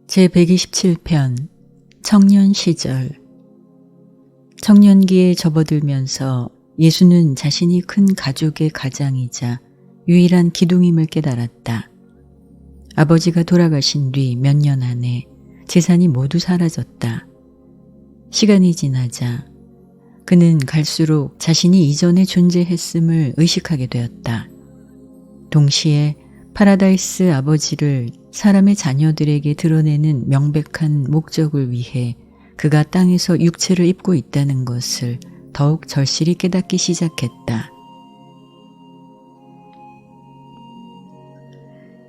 제127편 청년 시절. 청년기에 접어들면서 예수는 자신이 큰 가족의 가장이자 유일한 기둥임을 깨달았다. 아버지가 돌아가신 뒤 몇 년 안에 재산이 모두 사라졌다. 시간이 지나자 그는 갈수록 자신이 이전에 존재했음을 의식하게 되었다. 동시에 파라다이스 아버지를 사람의 자녀들에게 드러내는 명백한 목적을 위해 그가 땅에서 육체를 입고 있다는 것을 더욱 절실히 깨닫기 시작했다.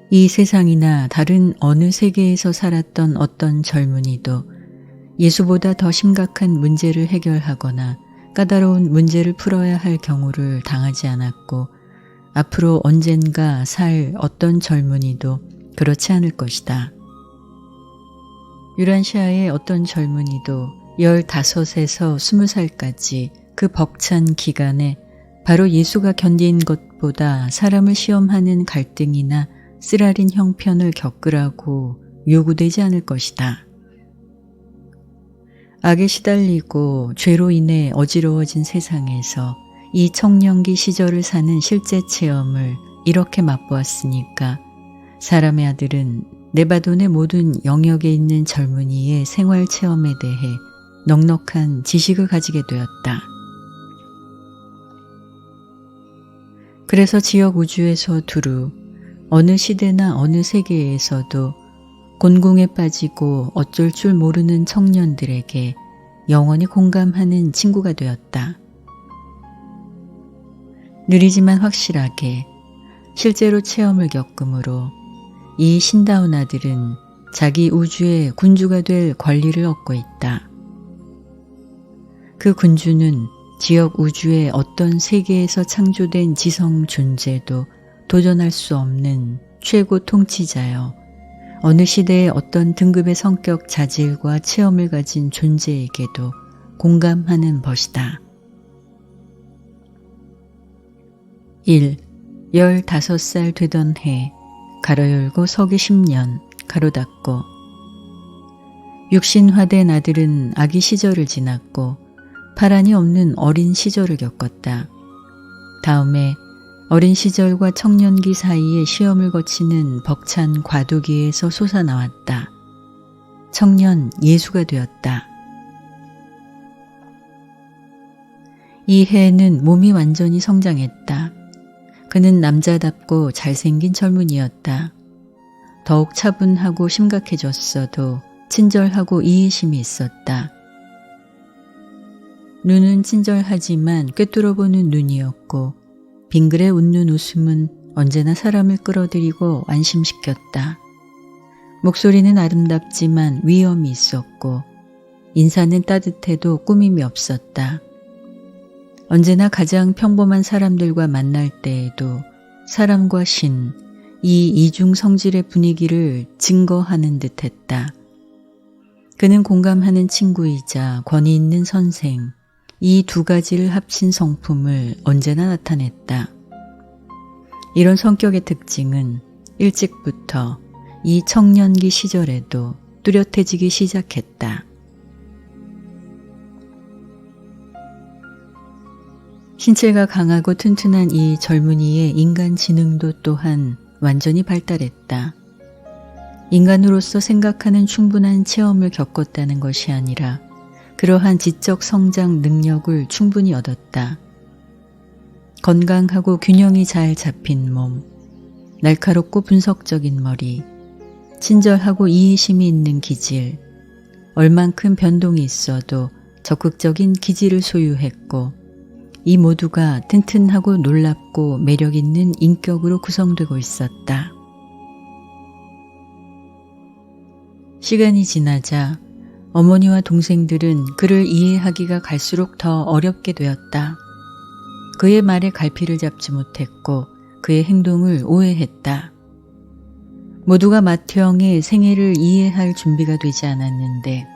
이 세상이나 다른 어느 세계에서 살았던 어떤 젊은이도 예수보다 더 심각한 문제를 해결하거나 까다로운 문제를 풀어야 할 경우를 당하지 않았고 앞으로 언젠가 살 어떤 젊은이도 그렇지 않을 것이다. 유란시아의 어떤 젊은이도 15에서 20살까지 그 벅찬 기간에 바로 예수가 견딘 것보다 사람을 시험하는 갈등이나 쓰라린 형편을 겪으라고 요구되지 않을 것이다. 악에 시달리고 죄로 인해 어지러워진 세상에서 이 청년기 시절을 사는 실제 체험을 이렇게 맛보았으니까 사람의 아들은 네바돈의 모든 영역에 있는 젊은이의 생활 체험에 대해 넉넉한 지식을 가지게 되었다. 그래서 지역 우주에서 두루 어느 시대나 어느 세계에서도 곤궁에 빠지고 어쩔 줄 모르는 청년들에게 영원히 공감하는 친구가 되었다. 느리지만 확실하게 실제로 체험을 겪음으로 이 신다운 아들은 자기 우주의 군주가 될 권리를 얻고 있다. 그 군주는 지역 우주의 어떤 세계에서 창조된 지성 존재도 도전할 수 없는 최고 통치자여 어느 시대의 어떤 등급의 성격 자질과 체험을 가진 존재에게도 공감하는 것이다. 1. 15살 되던 해 가로 열고 서기 10년 가로 닫고 육신화된 아들은 아기 시절을 지났고 파란이 없는 어린 시절을 겪었다. 다음에 어린 시절과 청년기 사이에 시험을 거치는 벅찬 과도기에서 솟아나왔다. 청년 예수가 되었다. 이 해에는 몸이 완전히 성장했다. 그는 남자답고 잘생긴 젊은이였다. 더욱 차분하고 심각해졌어도 친절하고 이해심이 있었다. 눈은 친절하지만 꿰뚫어보는 눈이었고 빙그레 웃는 웃음은 언제나 사람을 끌어들이고 안심시켰다. 목소리는 아름답지만 위엄이 있었고 인사는 따뜻해도 꾸밈이 없었다. 언제나 가장 평범한 사람들과 만날 때에도 사람과 신, 이 이중 성질의 분위기를 증거하는 듯했다. 그는 공감하는 친구이자 권위 있는 선생, 이 두 가지를 합친 성품을 언제나 나타냈다. 이런 성격의 특징은 일찍부터 이 청년기 시절에도 뚜렷해지기 시작했다. 신체가 강하고 튼튼한 이 젊은이의 인간 지능도 또한 완전히 발달했다. 인간으로서 생각하는 충분한 체험을 겪었다는 것이 아니라 그러한 지적 성장 능력을 충분히 얻었다. 건강하고 균형이 잘 잡힌 몸, 날카롭고 분석적인 머리, 친절하고 이해심이 있는 기질, 얼만큼 변동이 있어도 적극적인 기질을 소유했고 이 모두가 튼튼하고 놀랍고 매력있는 인격으로 구성되고 있었다. 시간이 지나자 어머니와 동생들은 그를 이해하기가 갈수록 더 어렵게 되었다. 그의 말에 갈피를 잡지 못했고 그의 행동을 오해했다. 모두가 맏형의 생애를 이해할 준비가 되지 않았는데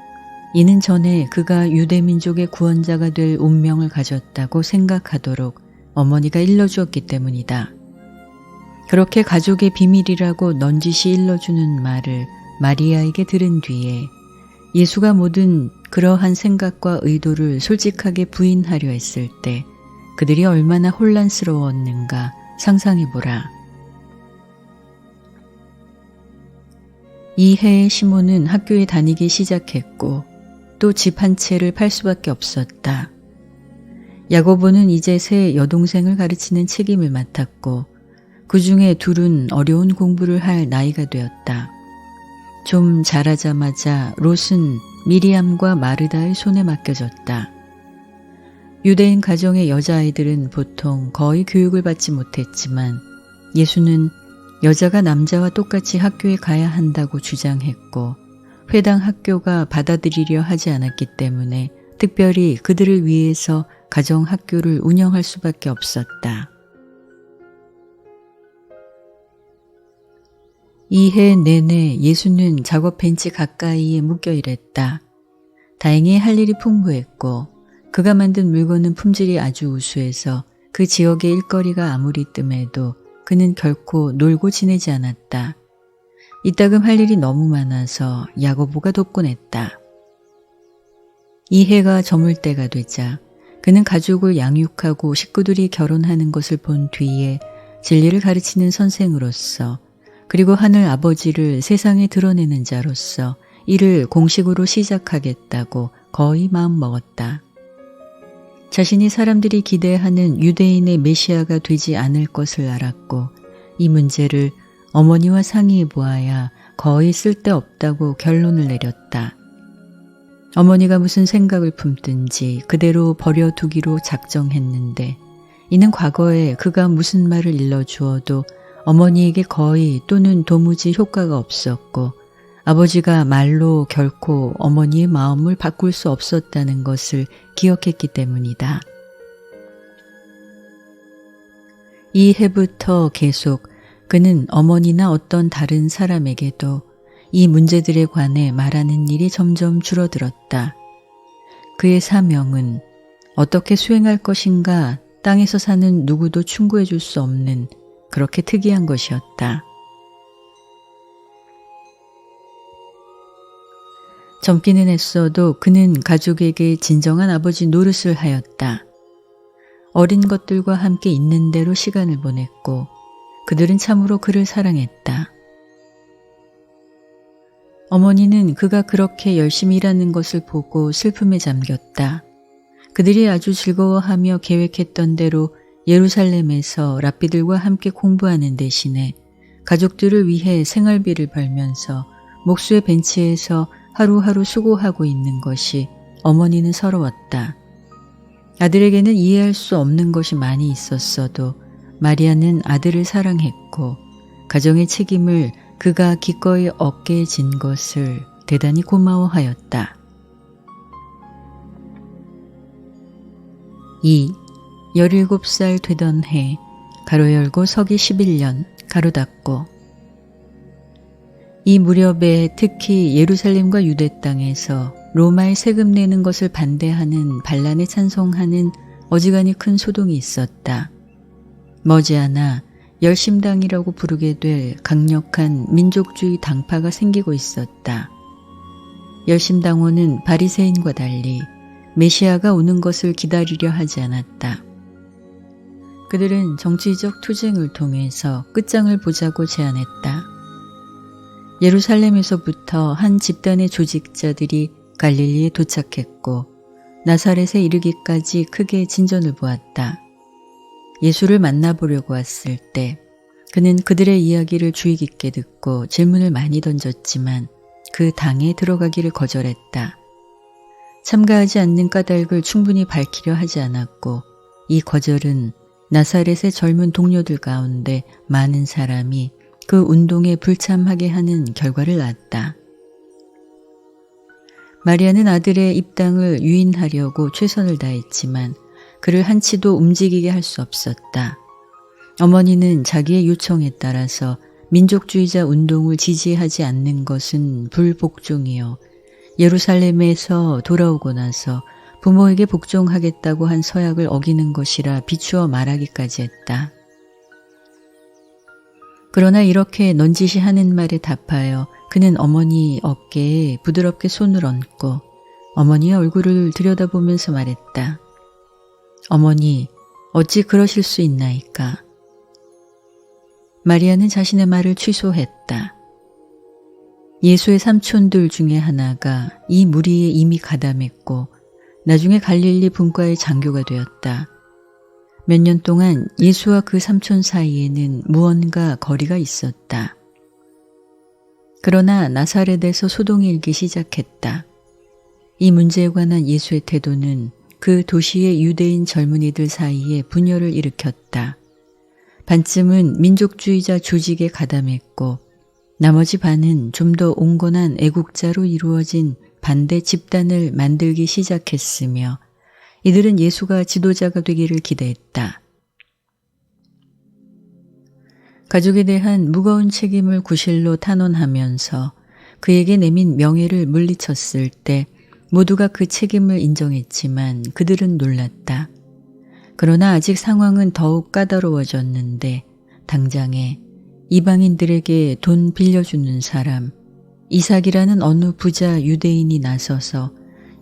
이는 전에 그가 유대민족의 구원자가 될 운명을 가졌다고 생각하도록 어머니가 일러주었기 때문이다. 그렇게 가족의 비밀이라고 넌지시 일러주는 말을 마리아에게 들은 뒤에 예수가 모든 그러한 생각과 의도를 솔직하게 부인하려 했을 때 그들이 얼마나 혼란스러웠는가 상상해보라. 이 해에 시몬은 학교에 다니기 시작했고 또 집 한 채를 팔 수밖에 없었다. 야고보는 이제 새 여동생을 가르치는 책임을 맡았고 그 중에 둘은 어려운 공부를 할 나이가 되었다. 좀 자라자마자 롯은 미리암과 마르다의 손에 맡겨졌다. 유대인 가정의 여자아이들은 보통 거의 교육을 받지 못했지만 예수는 여자가 남자와 똑같이 학교에 가야 한다고 주장했고 회당 학교가 받아들이려 하지 않았기 때문에 특별히 그들을 위해서 가정 학교를 운영할 수밖에 없었다. 이 해 내내 예수는 작업 벤치 가까이에 묶여 일했다. 다행히 할 일이 풍부했고 그가 만든 물건은 품질이 아주 우수해서 그 지역의 일거리가 아무리 뜸해도 그는 결코 놀고 지내지 않았다. 이따금 할 일이 너무 많아서 야고보가 돕곤 했다. 이 해가 저물 때가 되자 그는 가족을 양육하고 식구들이 결혼하는 것을 본 뒤에 진리를 가르치는 선생으로서 그리고 하늘 아버지를 세상에 드러내는 자로서 이를 공식으로 시작하겠다고 거의 마음먹었다. 자신이 사람들이 기대하는 유대인의 메시아가 되지 않을 것을 알았고 이 문제를 어머니와 상의해 보아야 거의 쓸데없다고 결론을 내렸다. 어머니가 무슨 생각을 품든지 그대로 버려두기로 작정했는데 이는 과거에 그가 무슨 말을 일러주어도 어머니에게 거의 또는 도무지 효과가 없었고 아버지가 말로 결코 어머니의 마음을 바꿀 수 없었다는 것을 기억했기 때문이다. 이 해부터 계속 그는 어머니나 어떤 다른 사람에게도 이 문제들에 관해 말하는 일이 점점 줄어들었다. 그의 사명은 어떻게 수행할 것인가 땅에서 사는 누구도 충고해 줄 수 없는 그렇게 특이한 것이었다. 젊기는 했어도 그는 가족에게 진정한 아버지 노릇을 하였다. 어린 것들과 함께 있는 대로 시간을 보냈고 그들은 참으로 그를 사랑했다. 어머니는 그가 그렇게 열심히 일하는 것을 보고 슬픔에 잠겼다. 그들이 아주 즐거워하며 계획했던 대로 예루살렘에서 랍비들과 함께 공부하는 대신에 가족들을 위해 생활비를 벌면서 목수의 벤치에서 하루하루 수고하고 있는 것이 어머니는 서러웠다. 아들에게는 이해할 수 없는 것이 많이 있었어도 마리아는 아들을 사랑했고 가정의 책임을 그가 기꺼이 어깨에 진 것을 대단히 고마워하였다. 2. 17살 되던 해 가로 열고 서기 11년 가로 닫고 이 무렵에 특히 예루살렘과 유대 땅에서 로마에 세금 내는 것을 반대하는 반란에 찬성하는 어지간히 큰 소동이 있었다. 머지않아 열심당이라고 부르게 될 강력한 민족주의 당파가 생기고 있었다. 열심당원은 바리새인과 달리 메시아가 오는 것을 기다리려 하지 않았다. 그들은 정치적 투쟁을 통해서 끝장을 보자고 제안했다. 예루살렘에서부터 한 집단의 조직자들이 갈릴리에 도착했고 나사렛에 이르기까지 크게 진전을 보았다. 예수를 만나보려고 왔을 때 그는 그들의 이야기를 주의 깊게 듣고 질문을 많이 던졌지만 그 당에 들어가기를 거절했다. 참가하지 않는 까닭을 충분히 밝히려 하지 않았고 이 거절은 나사렛의 젊은 동료들 가운데 많은 사람이 그 운동에 불참하게 하는 결과를 낳았다. 마리아는 아들의 입당을 유인하려고 최선을 다했지만 그를 한치도 움직이게 할 수 없었다. 어머니는 자기의 요청에 따라서 민족주의자 운동을 지지하지 않는 것은 불복종이요. 예루살렘에서 돌아오고 나서 부모에게 복종하겠다고 한 서약을 어기는 것이라 비추어 말하기까지 했다. 그러나 이렇게 넌지시 하는 말에 답하여 그는 어머니 어깨에 부드럽게 손을 얹고 어머니의 얼굴을 들여다보면서 말했다. 어머니, 어찌 그러실 수 있나이까? 마리아는 자신의 말을 취소했다. 예수의 삼촌들 중에 하나가 이 무리에 이미 가담했고 나중에 갈릴리 분과의 장교가 되었다. 몇 년 동안 예수와 그 삼촌 사이에는 무언가 거리가 있었다. 그러나 나사렛에서 소동이 일기 시작했다. 이 문제에 관한 예수의 태도는 그 도시의 유대인 젊은이들 사이에 분열을 일으켰다. 반쯤은 민족주의자 조직에 가담했고 나머지 반은 좀 더 온건한 애국자로 이루어진 반대 집단을 만들기 시작했으며 이들은 예수가 지도자가 되기를 기대했다. 가족에 대한 무거운 책임을 구실로 탄원하면서 그에게 내민 명예를 물리쳤을 때 모두가 그 책임을 인정했지만 그들은 놀랐다. 그러나 아직 상황은 더욱 까다로워졌는데 당장에 이방인들에게 돈 빌려주는 사람, 이삭이라는 어느 부자 유대인이 나서서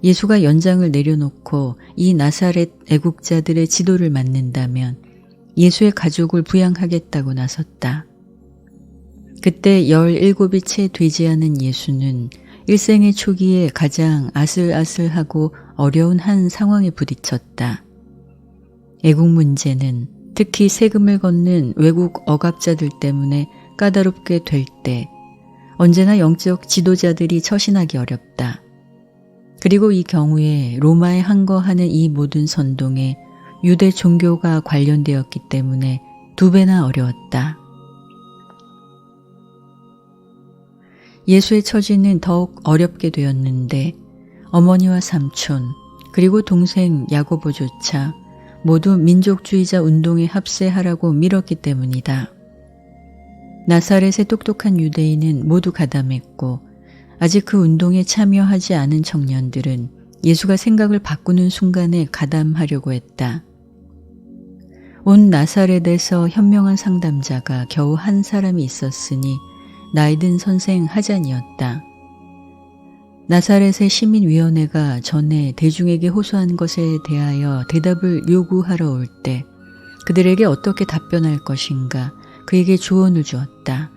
예수가 연장을 내려놓고 이 나사렛 애국자들의 지도를 맡는다면 예수의 가족을 부양하겠다고 나섰다. 그때 17이 채 되지 않은 예수는 일생의 초기에 가장 아슬아슬하고 어려운 한 상황에 부딪혔다. 애국 문제는 특히 세금을 걷는 외국 억압자들 때문에 까다롭게 될 때 언제나 영적 지도자들이 처신하기 어렵다. 그리고 이 경우에 로마에 항거하는 이 모든 선동에 유대 종교가 관련되었기 때문에 2배나 어려웠다. 예수의 처지는 더욱 어렵게 되었는데 어머니와 삼촌 그리고 동생 야고보조차 모두 민족주의자 운동에 합세하라고 밀었기 때문이다. 나사렛의 똑똑한 유대인은 모두 가담했고 아직 그 운동에 참여하지 않은 청년들은 예수가 생각을 바꾸는 순간에 가담하려고 했다. 온 나사렛에서 현명한 상담자가 겨우 한 사람이 있었으니 나이든 선생 하잔이었다. 나사렛의 시민위원회가 전에 대중에게 호소한 것에 대하여 대답을 요구하러 올 때 그들에게 어떻게 답변할 것인가 그에게 조언을 주었다.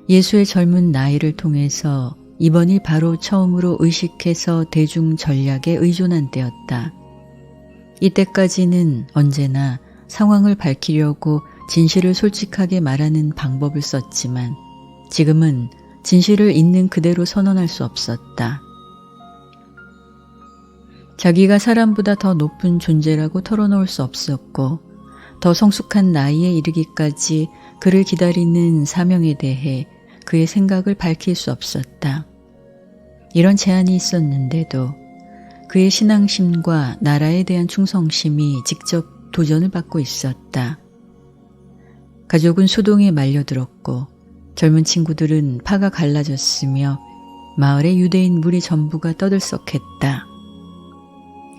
예수의 젊은 나이를 통해서 이번이 바로 처음으로 의식해서 대중 전략에 의존한 때였다. 이때까지는 언제나 상황을 밝히려고 진실을 솔직하게 말하는 방법을 썼지만 지금은 진실을 있는 그대로 선언할 수 없었다. 자기가 사람보다 더 높은 존재라고 털어놓을 수 없었고 더 성숙한 나이에 이르기까지 그를 기다리는 사명에 대해 그의 생각을 밝힐 수 없었다. 이런 제한이 있었는데도 그의 신앙심과 나라에 대한 충성심이 직접 도전을 받고 있었다. 가족은 소동에 말려들었고 젊은 친구들은 파가 갈라졌으며 마을의 유대인 무리 전부가 떠들썩했다.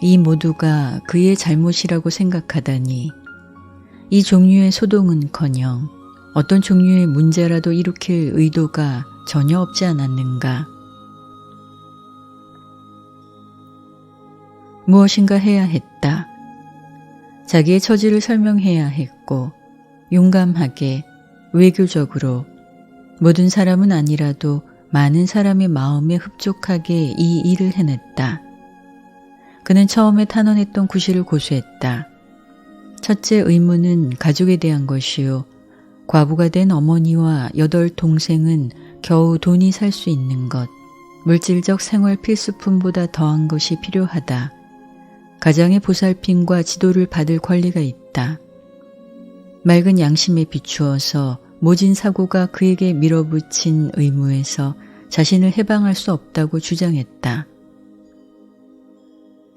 이 모두가 그의 잘못이라고 생각하다니 이 종류의 소동은커녕 어떤 종류의 문제라도 일으킬 의도가 전혀 없지 않았는가. 무엇인가 해야 했다. 자기의 처지를 설명해야 했고 용감하게 외교적으로 모든 사람은 아니라도 많은 사람의 마음에 흡족하게 이 일을 해냈다. 그는 처음에 탄원했던 구실을 고수했다. 첫째 의무는 가족에 대한 것이요. 과부가 된 어머니와 8 동생은 겨우 돈이 살 수 있는 것, 물질적 생활 필수품보다 더한 것이 필요하다. 가장의 보살핌과 지도를 받을 권리가 있다. 맑은 양심에 비추어서 모진 사고가 그에게 밀어붙인 의무에서 자신을 해방할 수 없다고 주장했다.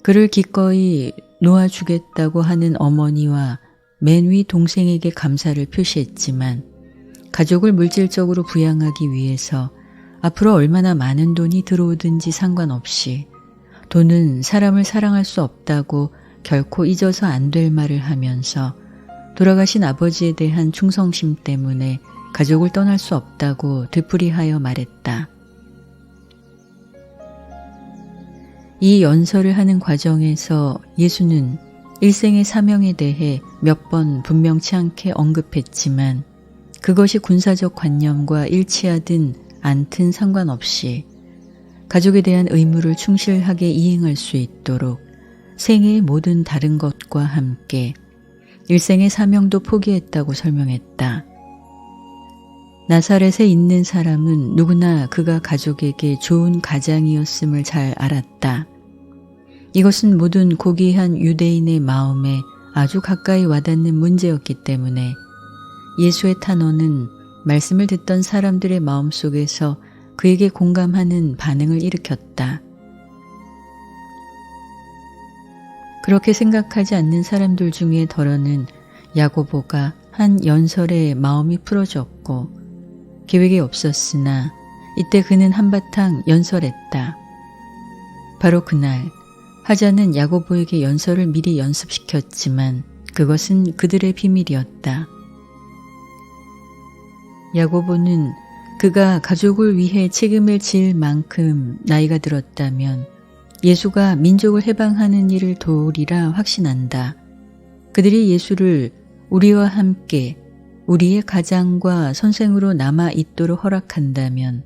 그를 기꺼이 놓아주겠다고 하는 어머니와 맨 위 동생에게 감사를 표시했지만 가족을 물질적으로 부양하기 위해서 앞으로 얼마나 많은 돈이 들어오든지 상관없이 돈은 사람을 사랑할 수 없다고 결코 잊어서 안 될 말을 하면서 돌아가신 아버지에 대한 충성심 때문에 가족을 떠날 수 없다고 되풀이하여 말했다. 이 연설을 하는 과정에서 예수는 일생의 사명에 대해 몇 번 분명치 않게 언급했지만 그것이 군사적 관념과 일치하든 않든 상관없이 가족에 대한 의무를 충실하게 이행할 수 있도록 생애의 모든 다른 것과 함께 일생의 사명도 포기했다고 설명했다. 나사렛에 있는 사람은 누구나 그가 가족에게 좋은 가장이었음을 잘 알았다. 이것은 모든 고귀한 유대인의 마음에 아주 가까이 와닿는 문제였기 때문에 예수의 탄원은 말씀을 듣던 사람들의 마음속에서 그에게 공감하는 반응을 일으켰다. 그렇게 생각하지 않는 사람들 중에 덜어는 야고보가 한 연설에 마음이 풀어졌고 계획이 없었으나 이때 그는 한바탕 연설했다. 바로 그날 하자는 야고보에게 연설을 미리 연습시켰지만 그것은 그들의 비밀이었다. 야고보는 그가 가족을 위해 책임을 질 만큼 나이가 들었다면 예수가 민족을 해방하는 일을 도우리라 확신한다. 그들이 예수를 우리와 함께 우리의 가장과 선생으로 남아 있도록 허락한다면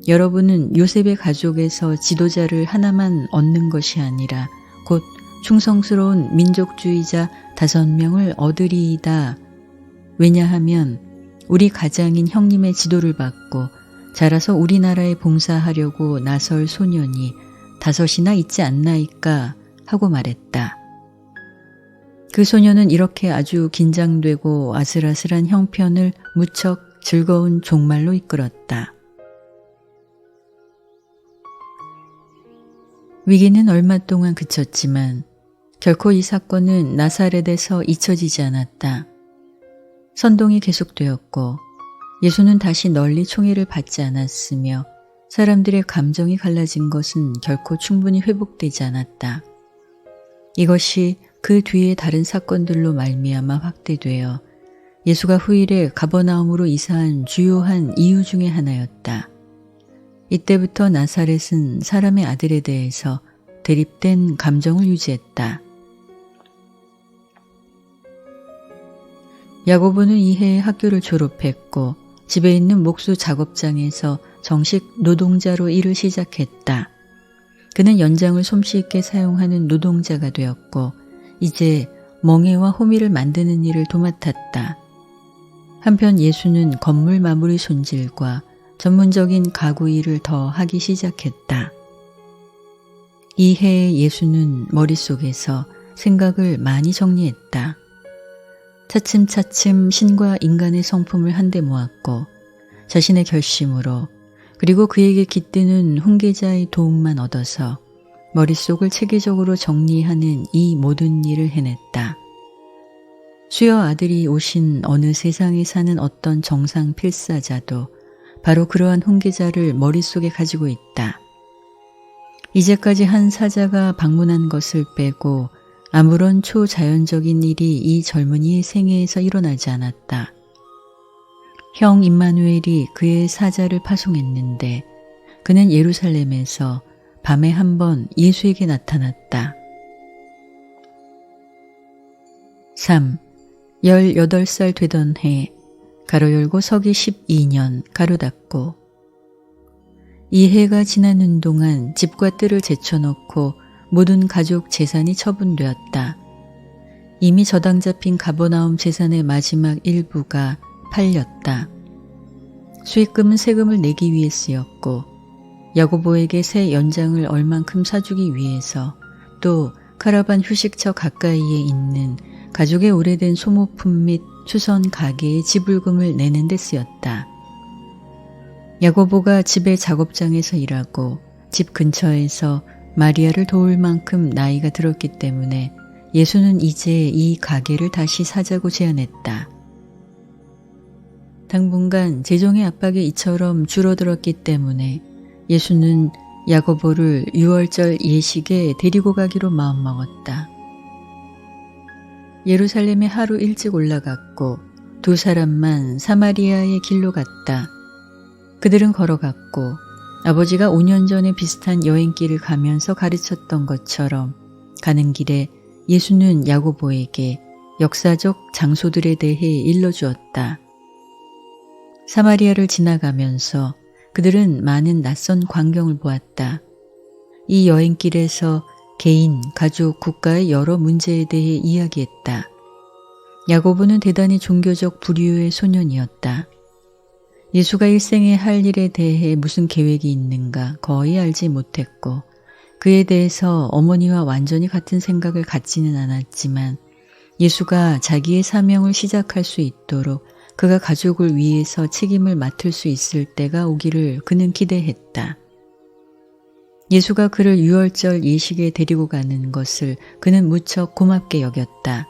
여러분은 요셉의 가족에서 지도자를 하나만 얻는 것이 아니라 곧 충성스러운 민족주의자 5명을 얻으리이다. 왜냐하면 우리 가장인 형님의 지도를 받고 자라서 우리나라에 봉사하려고 나설 소년이 5이나 있지 않나이까 하고 말했다. 그 소년은 이렇게 아주 긴장되고 아슬아슬한 형편을 무척 즐거운 종말로 이끌었다. 위기는 얼마 동안 그쳤지만 결코 이 사건은 나사렛에서 잊혀지지 않았다. 선동이 계속되었고 예수는 다시 널리 총애를 받지 않았으며 사람들의 감정이 갈라진 것은 결코 충분히 회복되지 않았다. 이것이 그 뒤에 다른 사건들로 말미암아 확대되어 예수가 후일에 가버나움으로 이사한 주요한 이유 중의 하나였다. 이때부터 나사렛은 사람의 아들에 대해서 대립된 감정을 유지했다. 야고보는 이해에 학교를 졸업했고 집에 있는 목수 작업장에서 정식 노동자로 일을 시작했다. 그는 연장을 솜씨있게 사용하는 노동자가 되었고 이제 멍에와 호미를 만드는 일을 도맡았다. 한편 예수는 건물 마무리 손질과 전문적인 가구 일을 더 하기 시작했다. 이 해에 예수는 머릿속에서 생각을 많이 정리했다. 차츰차츰 신과 인간의 성품을 한데 모았고 자신의 결심으로 그리고 그에게 깃드는 훈계자의 도움만 얻어서 머릿속을 체계적으로 정리하는 이 모든 일을 해냈다. 수여 아들이 오신 어느 세상에 사는 어떤 정상 필사자도 바로 그러한 훈계자를 머릿속에 가지고 있다. 이제까지 한 사자가 방문한 것을 빼고 아무런 초자연적인 일이 이 젊은이의 생애에서 일어나지 않았다. 형 임마누엘이 그의 사자를 파송했는데 그는 예루살렘에서 밤에 한 번 예수에게 나타났다. 3. 18살 되던 해 가로 열고 서기 12년 가로 닫고 이 해가 지나는 동안 집과 뜰을 제쳐놓고 모든 가족 재산이 처분되었다. 이미 저당 잡힌 가버나움 재산의 마지막 일부가 팔렸다. 수익금은 세금을 내기 위해 쓰였고 야고보에게 새 연장을 얼만큼 사주기 위해서 또 카라반 휴식처 가까이에 있는 가족의 오래된 소모품 및 추선 가게의 지불금을 내는 데 쓰였다. 야고보가 집의 작업장에서 일하고 집 근처에서 마리아를 도울 만큼 나이가 들었기 때문에 예수는 이제 이 가게를 다시 사자고 제안했다. 당분간 재정의 압박이 이처럼 줄어들었기 때문에 예수는 야고보를 유월절 예식에 데리고 가기로 마음먹었다. 예루살렘에 하루 일찍 올라갔고 두 사람만 사마리아의 길로 갔다. 그들은 걸어갔고 아버지가 5년 전에 비슷한 여행길을 가면서 가르쳤던 것처럼 가는 길에 예수는 야고보에게 역사적 장소들에 대해 일러주었다. 사마리아를 지나가면서 그들은 많은 낯선 광경을 보았다. 이 여행길에서 개인, 가족, 국가의 여러 문제에 대해 이야기했다. 야고보는 대단히 종교적 부류의 소년이었다. 예수가 일생에 할 일에 대해 무슨 계획이 있는가 거의 알지 못했고 그에 대해서 어머니와 완전히 같은 생각을 갖지는 않았지만 예수가 자기의 사명을 시작할 수 있도록 그가 가족을 위해서 책임을 맡을 수 있을 때가 오기를 그는 기대했다. 예수가 그를 유월절 예식에 데리고 가는 것을 그는 무척 고맙게 여겼다.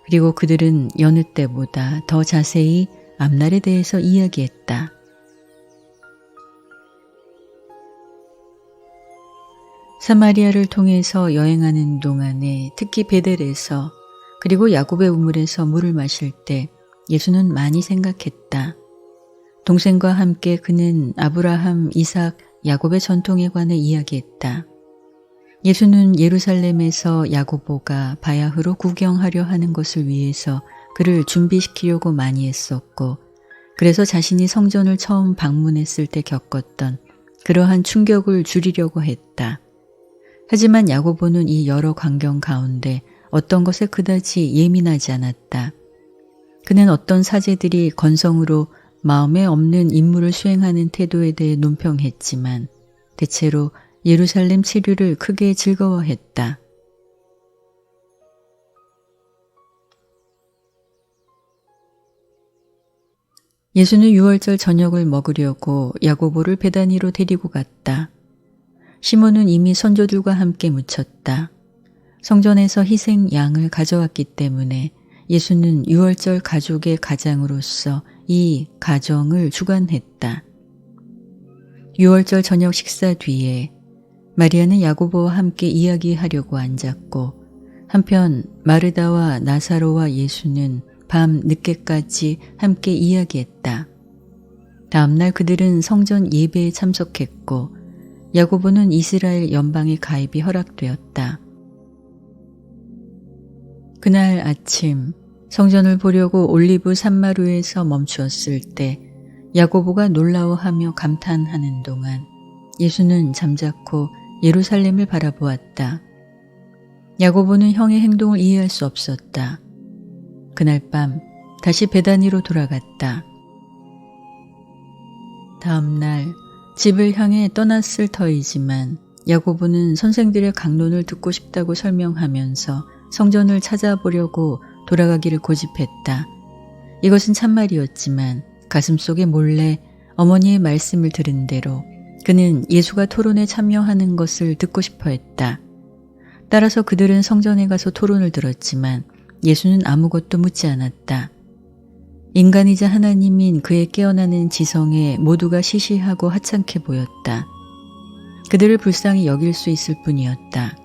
그리고 그들은 여느 때보다 더 자세히 앞날에 대해서 이야기했다. 사마리아를 통해서 여행하는 동안에 특히 베델에서 그리고 야곱의 우물에서 물을 마실 때 예수는 많이 생각했다. 동생과 함께 그는 아브라함, 이삭, 야곱의 전통에 관해 이야기했다. 예수는 예루살렘에서 야고보가 바야흐로 구경하려 하는 것을 위해서 그를 준비시키려고 많이 했었고 그래서 자신이 성전을 처음 방문했을 때 겪었던 그러한 충격을 줄이려고 했다. 하지만 야고보는 이 여러 광경 가운데 어떤 것에 그다지 예민하지 않았다. 그는 어떤 사제들이 건성으로 마음에 없는 임무를 수행하는 태도에 대해 논평했지만 대체로 예루살렘 치료를 크게 즐거워했다. 예수는 유월절 저녁을 먹으려고 야고보를 베다니로 데리고 갔다. 시몬은 이미 선조들과 함께 묻혔다. 성전에서 희생 양을 가져왔기 때문에 예수는 유월절 가족의 가장으로서 이 가정을 주관했다. 유월절 저녁 식사 뒤에 마리아는 야고보와 함께 이야기하려고 앉았고 한편 마르다와 나사로와 예수는 밤 늦게까지 함께 이야기했다. 다음날 그들은 성전 예배에 참석했고 야고보는 이스라엘 연방의 가입이 허락되었다. 그날 아침 성전을 보려고 올리브 산마루에서 멈추었을 때 야고보가 놀라워하며 감탄하는 동안 예수는 잠자코 예루살렘을 바라보았다. 야고보는 형의 행동을 이해할 수 없었다. 그날 밤 다시 베다니로 돌아갔다. 다음 날 집을 향해 떠났을 터이지만 야고보는 선생들의 강론을 듣고 싶다고 설명하면서 성전을 찾아보려고 돌아가기를 고집했다. 이것은 참말이었지만 가슴속에 몰래 어머니의 말씀을 들은 대로 그는 예수가 토론에 참여하는 것을 듣고 싶어 했다. 따라서 그들은 성전에 가서 토론을 들었지만 예수는 아무것도 묻지 않았다. 인간이자 하나님인 그의 깨어나는 지성에 모두가 시시하고 하찮게 보였다. 그들을 불쌍히 여길 수 있을 뿐이었다.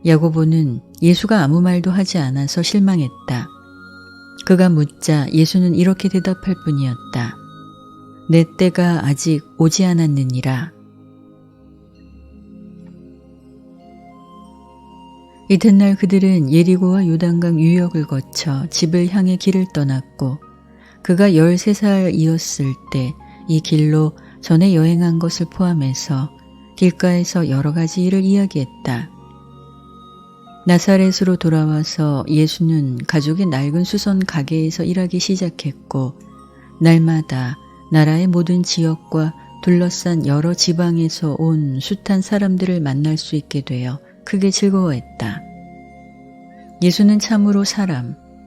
야고보는 예수가 아무 말도 하지 않아서 실망했다. 그가 묻자 예수는 이렇게 대답할 뿐이었다. 내 때가 아직 오지 않았느니라. 이튿날 그들은 예리고와 요단강 유역을 거쳐 집을 향해 길을 떠났고 그가 13살이었을 때 이 길로 전에 여행한 것을 포함해서 길가에서 여러 가지 일을 이야기했다. 나사렛으로 돌아와서 예수는 가족의 낡은 수선 가게에서 일하기 시작했고 날마다 나라의 모든 지역과 둘러싼 여러 지방에서 온 숱한 사람들을 만날 수 있게 되어 크게 즐거워했다. 예수는 참으로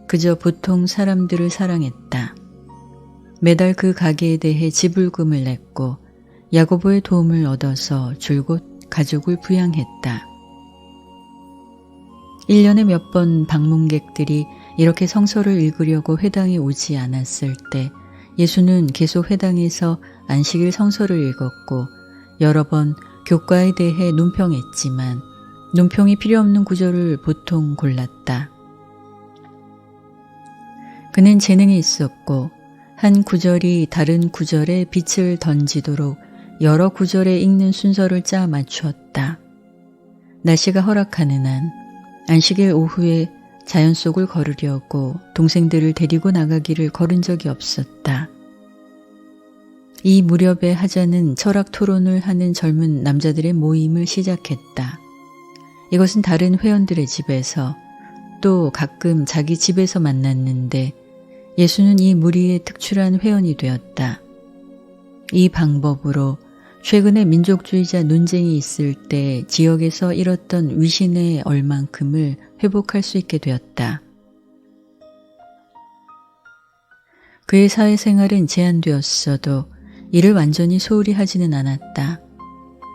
그저 보통 사람들을 사랑했다. 매달 그 가게에 대해 지불금을 냈고 야고보의 도움을 얻어서 줄곧 가족을 부양했다. 1년에 몇 번 방문객들이 이렇게 성서를 읽으려고 회당에 오지 않았을 때 예수는 계속 회당에서 안식일 성서를 읽었고 여러 번 교과에 대해 논평했지만 논평이 필요 없는 구절을 보통 골랐다. 그는 재능이 있었고 한 구절이 다른 구절에 빛을 던지도록 여러 구절에 읽는 순서를 짜 맞추었다. 날씨가 허락하는 한 안식일 오후에 자연 속을 걸으려고 동생들을 데리고 나가기를 걸은 적이 없었다. 이 무렵에 하자는 철학 토론을 하는 젊은 남자들의 모임을 시작했다. 이것은 다른 회원들의 집에서 또 가끔 자기 집에서 만났는데 예수는 이 무리의 특출한 회원이 되었다. 이 방법으로 최근에 민족주의자 논쟁이 있을 때 지역에서 잃었던 위신의 얼만큼을 회복할 수 있게 되었다. 그의 사회생활은 제한되었어도 이를 완전히 소홀히 하지는 않았다.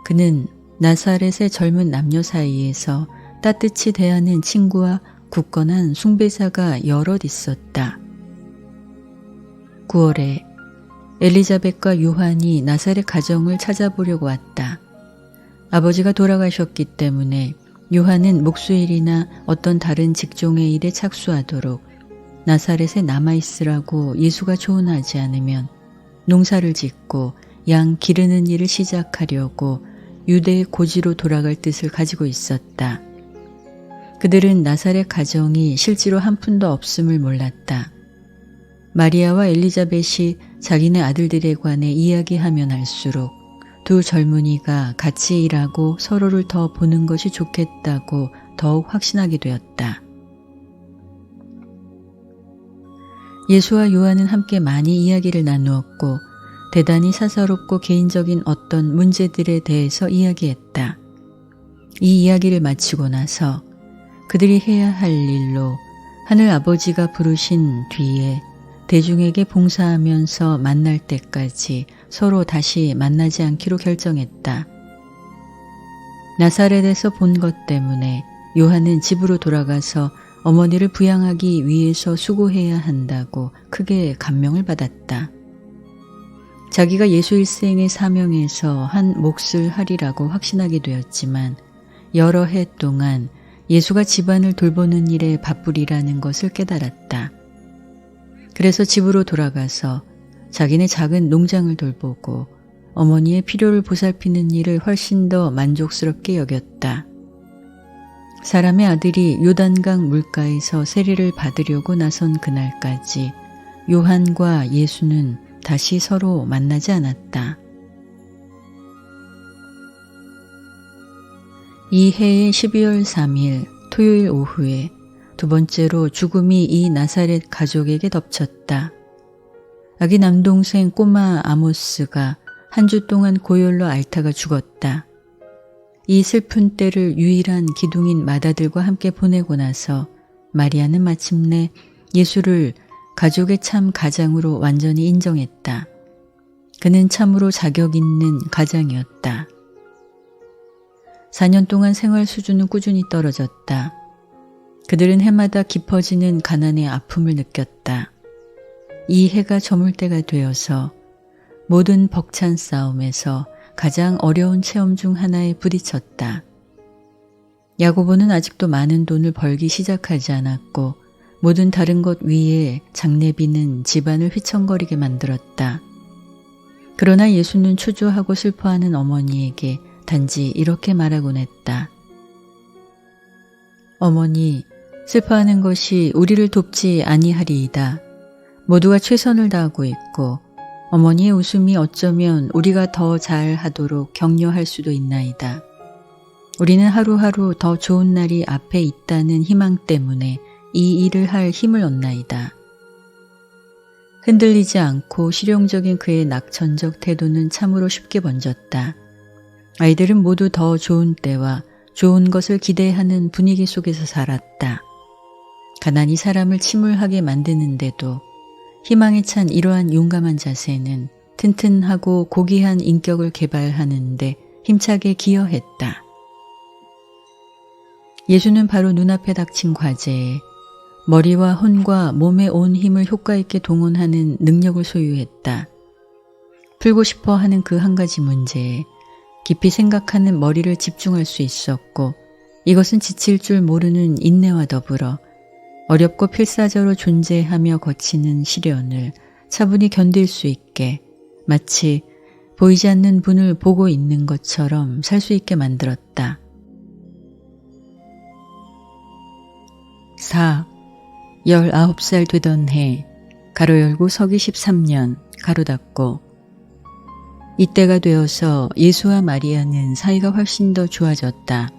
그는 나사렛의 젊은 남녀 사이에서 따뜻히 대하는 친구와 굳건한 숭배자가 여럿 있었다. 9월에 엘리자벳과 요한이 나사렛 가정을 찾아보려고 왔다. 아버지가 돌아가셨기 때문에 요한은 목수일이나 어떤 다른 직종의 일에 착수하도록 나사렛에 남아있으라고 예수가 조언하지 않으면 농사를 짓고 양 기르는 일을 시작하려고 유대의 고지로 돌아갈 뜻을 가지고 있었다. 그들은 나사렛 가정이 실제로 한 푼도 없음을 몰랐다. 마리아와 엘리자벳이 자기네 아들들에 관해 이야기하면 할수록 두 젊은이가 같이 일하고 서로를 더 보는 것이 좋겠다고 더욱 확신하게 되었다. 예수와 요한은 함께 많이 이야기를 나누었고 대단히 사사롭고 개인적인 어떤 문제들에 대해서 이야기했다. 이 이야기를 마치고 나서 그들이 해야 할 일로 하늘 아버지가 부르신 뒤에 대중에게 봉사하면서 만날 때까지 서로 다시 만나지 않기로 결정했다. 나사렛에서 본 것 때문에 요한은 집으로 돌아가서 어머니를 부양하기 위해서 수고해야 한다고 크게 감명을 받았다. 자기가 예수 일생의 사명에서 한 몫을 하리라고 확신하게 되었지만 여러 해 동안 예수가 집안을 돌보는 일에 바쁘리라는 것을 깨달았다. 그래서 집으로 돌아가서 자기네 작은 농장을 돌보고 어머니의 필요를 보살피는 일을 훨씬 더 만족스럽게 여겼다. 사람의 아들이 요단강 물가에서 세례를 받으려고 나선 그날까지 요한과 예수는 다시 서로 만나지 않았다. 이 해의 12월 3일 토요일 오후에 두 번째로 죽음이 이 나사렛 가족에게 덮쳤다. 아기 남동생 꼬마 아모스가 한 주 동안 고열로 앓다가 죽었다. 이 슬픈 때를 유일한 기둥인 맏아들과 함께 보내고 나서 마리아는 마침내 예수를 가족의 참 가장으로 완전히 인정했다. 그는 참으로 자격 있는 가장이었다. 4년 동안 생활 수준은 꾸준히 떨어졌다. 그들은 해마다 깊어지는 가난의 아픔을 느꼈다. 이 해가 저물 때가 되어서 모든 벅찬 싸움에서 가장 어려운 체험 중 하나에 부딪혔다. 야고보는 아직도 많은 돈을 벌기 시작하지 않았고 모든 다른 것 위에 장례비는 집안을 휘청거리게 만들었다. 그러나 예수는 초조하고 슬퍼하는 어머니에게 단지 이렇게 말하곤 했다. 어머니, 슬퍼하는 것이 우리를 돕지 아니하리이다. 모두가 최선을 다하고 있고 어머니의 웃음이 어쩌면 우리가 더 잘하도록 격려할 수도 있나이다. 우리는 하루하루 더 좋은 날이 앞에 있다는 희망 때문에 이 일을 할 힘을 얻나이다. 흔들리지 않고 실용적인 그의 낙천적 태도는 참으로 쉽게 번졌다. 아이들은 모두 더 좋은 때와 좋은 것을 기대하는 분위기 속에서 살았다. 가난이 사람을 침울하게 만드는데도 희망에 찬 이러한 용감한 자세는 튼튼하고 고귀한 인격을 개발하는데 힘차게 기여했다. 예수는 바로 눈앞에 닥친 과제에 머리와 혼과 몸의 온 힘을 효과 있게 동원하는 능력을 소유했다. 풀고 싶어 하는 그 한 가지 문제에 깊이 생각하는 머리를 집중할 수 있었고 이것은 지칠 줄 모르는 인내와 더불어 어렵고 필사적으로 존재하며 거치는 시련을 차분히 견딜 수 있게 마치 보이지 않는 분을 보고 있는 것처럼 살 수 있게 만들었다. 4. 19살 되던 해 가로 열고 서기 13년 가로 닫고 이때가 되어서 예수와 마리아는 사이가 훨씬 더 좋아졌다.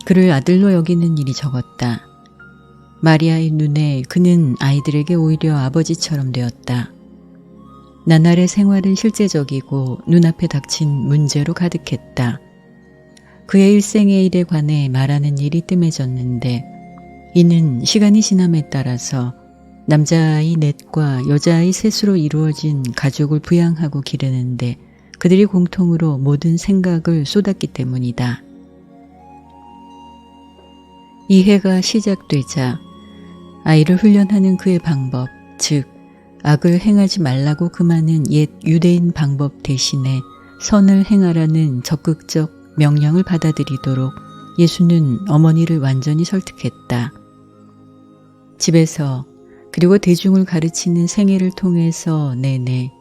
그를 아들로 여기는 일이 적었다. 마리아의 눈에 그는 아이들에게 오히려 아버지처럼 되었다. 나날의 생활은 실제적이고 눈앞에 닥친 문제로 가득했다. 그의 일생의 일에 관해 말하는 일이 뜸해졌는데 이는 시간이 지남에 따라서 남자아이 넷과 여자아이 셋으로 이루어진 가족을 부양하고 기르는데 그들이 공통으로 모든 생각을 쏟았기 때문이다. 이 해가 시작되자 아이를 훈련하는 그의 방법, 즉 악을 행하지 말라고 금하는 옛 유대인 방법 대신에 선을 행하라는 적극적 명령을 받아들이도록 예수는 어머니를 완전히 설득했다. 집에서 그리고 대중을 가르치는 생애를 통해서 내내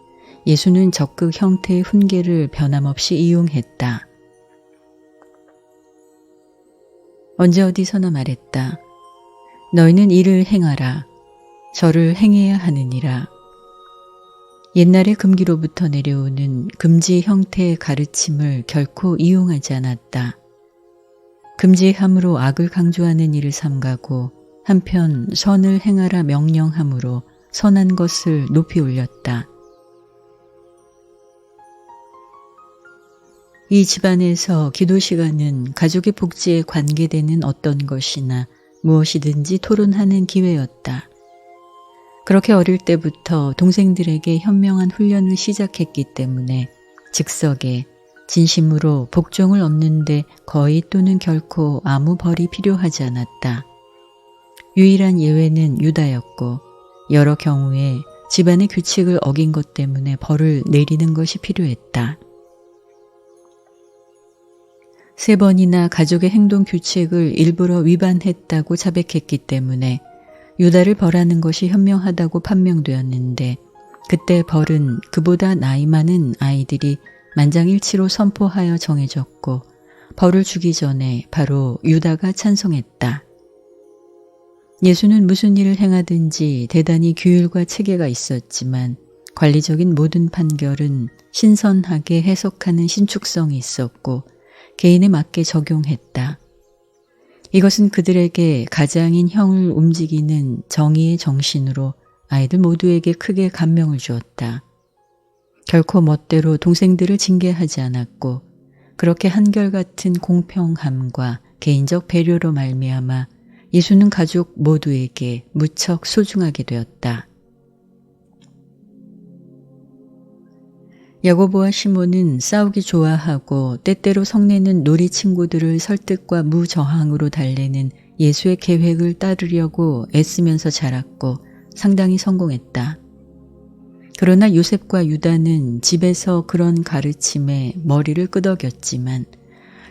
예수는 적극 형태의 훈계를 변함없이 이용했다. 언제 어디서나 말했다. 너희는 이를 행하라. 저를 행해야 하느니라. 옛날의 금기로부터 내려오는 금지 형태의 가르침을 결코 이용하지 않았다. 금지함으로 악을 강조하는 일을 삼가고 한편 선을 행하라 명령함으로 선한 것을 높이 올렸다. 이 집안에서 기도 시간은 가족의 복지에 관계되는 어떤 것이나 무엇이든지 토론하는 기회였다. 그렇게 어릴 때부터 동생들에게 현명한 훈련을 시작했기 때문에 즉석에 진심으로 복종을 얻는데 거의 또는 결코 아무 벌이 필요하지 않았다. 유일한 예외는 유다였고 여러 경우에 집안의 규칙을 어긴 것 때문에 벌을 내리는 것이 필요했다. 3번이나 가족의 행동 규칙을 일부러 위반했다고 자백했기 때문에 유다를 벌하는 것이 현명하다고 판명되었는데 그때 벌은 그보다 나이 많은 아이들이 만장일치로 선포하여 정해졌고 벌을 주기 전에 바로 유다가 찬성했다. 예수는 무슨 일을 행하든지 대단히 규율과 체계가 있었지만 관리적인 모든 판결은 신선하게 해석하는 신축성이 있었고 개인에 맞게 적용했다. 이것은 그들에게 가장인 형을 움직이는 정의의 정신으로 아이들 모두에게 크게 감명을 주었다. 결코 멋대로 동생들을 징계하지 않았고 그렇게 한결같은 공평함과 개인적 배려로 말미암아 예수는 가족 모두에게 무척 소중하게 되었다. 야고보와 시몬은 싸우기 좋아하고 때때로 성내는 놀이 친구들을 설득과 무저항으로 달래는 예수의 계획을 따르려고 애쓰면서 자랐고 상당히 성공했다. 그러나 요셉과 유다는 집에서 그런 가르침에 머리를 끄덕였지만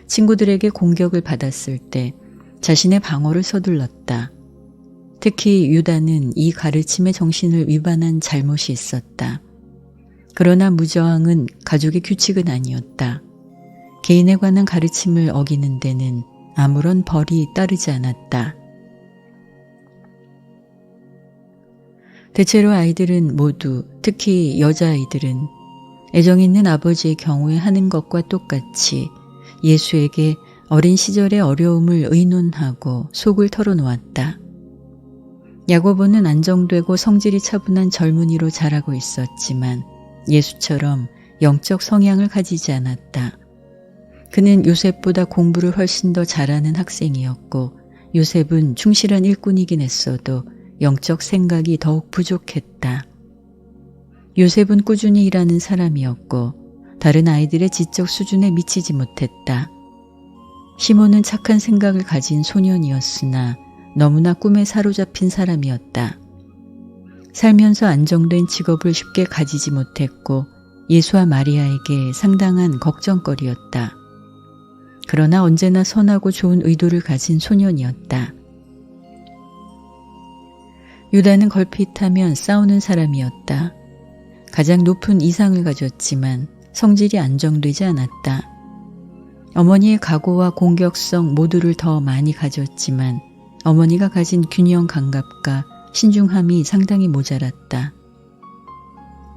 친구들에게 공격을 받았을 때 자신의 방어를 서둘렀다. 특히 유다는 이 가르침의 정신을 위반한 잘못이 있었다. 그러나 무저항은 가족의 규칙은 아니었다. 개인에 관한 가르침을 어기는 데는 아무런 벌이 따르지 않았다. 대체로 아이들은 모두, 특히 여자아이들은 애정 있는 아버지의 경우에 하는 것과 똑같이 예수에게 어린 시절의 어려움을 의논하고 속을 털어놓았다. 야고보는 안정되고 성질이 차분한 젊은이로 자라고 있었지만 예수처럼 영적 성향을 가지지 않았다. 그는 요셉보다 공부를 훨씬 더 잘하는 학생이었고 요셉은 충실한 일꾼이긴 했어도 영적 생각이 더욱 부족했다. 요셉은 꾸준히 일하는 사람이었고 다른 아이들의 지적 수준에 미치지 못했다. 시몬은 착한 생각을 가진 소년이었으나 너무나 꿈에 사로잡힌 사람이었다. 살면서 안정된 직업을 쉽게 가지지 못했고 예수와 마리아에게 상당한 걱정거리였다. 그러나 언제나 선하고 좋은 의도를 가진 소년이었다. 유다는 걸핏하면 싸우는 사람이었다. 가장 높은 이상을 가졌지만 성질이 안정되지 않았다. 어머니의 각오와 공격성 모두를 더 많이 가졌지만 어머니가 가진 균형 감각과 신중함이 상당히 모자랐다.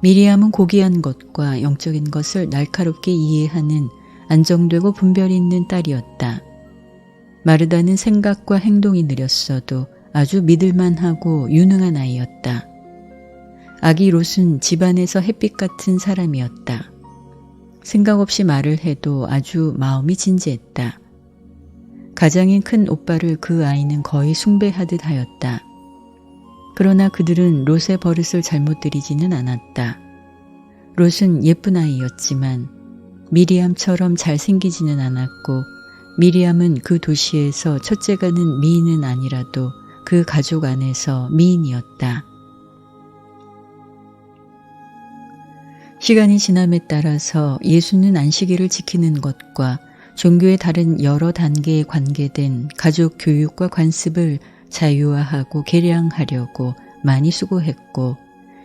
미리암은 고귀한 것과 영적인 것을 날카롭게 이해하는 안정되고 분별 있는 딸이었다. 마르다는 생각과 행동이 느렸어도 아주 믿을만하고 유능한 아이였다. 아기 롯은 집안에서 햇빛 같은 사람이었다. 생각 없이 말을 해도 아주 마음이 진지했다. 가장인 큰 오빠를 그 아이는 거의 숭배하듯 하였다. 그러나 그들은 롯의 버릇을 잘못 들이지는 않았다. 롯은 예쁜 아이였지만 미리암처럼 잘생기지는 않았고 미리암은 그 도시에서 첫째가는 미인은 아니라도 그 가족 안에서 미인이었다. 시간이 지남에 따라서 예수는 안식일을 지키는 것과 종교의 다른 여러 단계에 관계된 가족 교육과 관습을 자유화하고 개량하려고 많이 수고했고